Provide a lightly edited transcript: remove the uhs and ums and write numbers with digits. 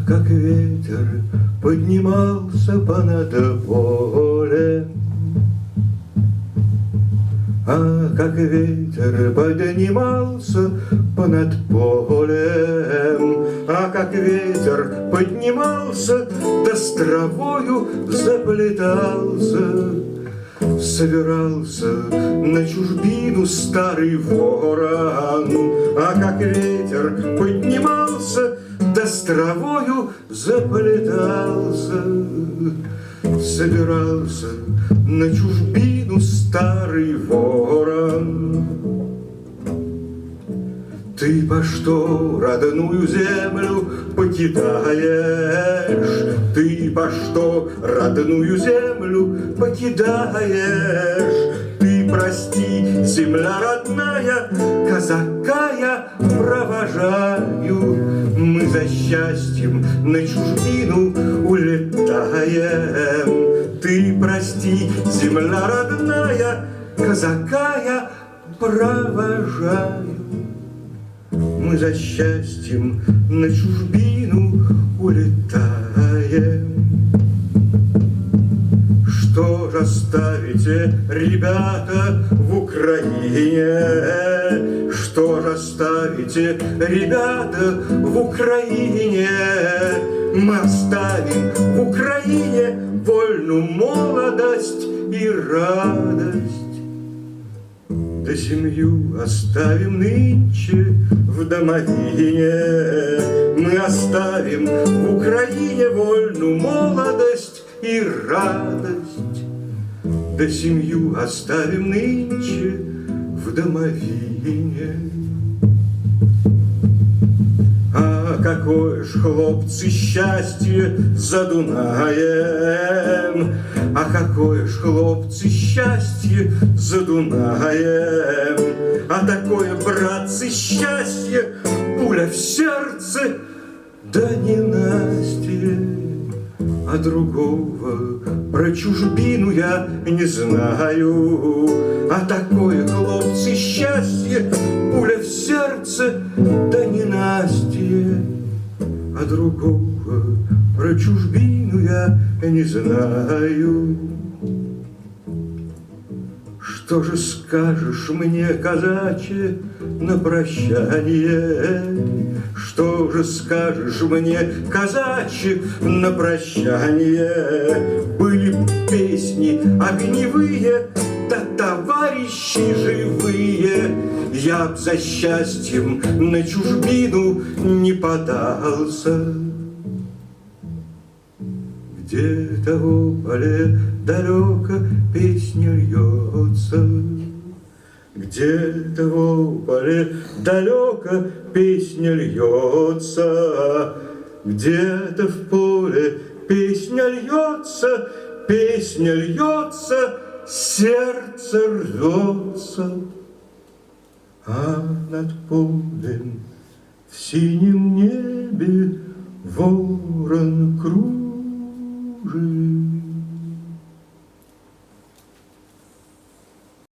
как ветер поднимался понад полем. Как ветер поднимался понад полем, как ветер поднимался, да с травою заплетался. Собирался на чужбину старый ворон, как ветер поднимался, да с травою заплетался. Собирался на чужбину старый ворон. Ты по что родную землю покидаешь? Ты по что родную землю покидаешь? Ты прости, земля родная, казака я провожаю. Мы за счастьем на чужбину улетаем. Ты прости, земля родная, казака я провожаю. Мы за счастьем на чужбину улетаем. Что же оставите, ребята, в Украине? Что же оставите, ребята, в Украине? Мы оставим в Украине вольную молодость и радость. Да семью оставим нынче в домовине. Мы оставим в Украине вольную молодость и радость. Да семью оставим нынче в домовине. Какое ж, хлопцы, счастье за Дунаем! Какое ж, хлопцы, счастье за Дунаем! Такое, братцы, счастье, пуля в сердце, да ненастье. Другого про чужбину я не знаю. Такое, хлопцы, счастье, пуля в сердце, да ненастье. Другого про чужбину я не знаю. Что же скажешь мне, казаче, на прощание? Что же скажешь мне, казаче, на прощание? Были песни огневые, да товарищи живые. Я б за счастьем на чужбину не подался. Где-то в поле далеко песня льется. Где-то в поле далеко песня льется. Где-то в поле песня льется, песня льется, сердце рвется. Над полем в синем небе ворон кружит.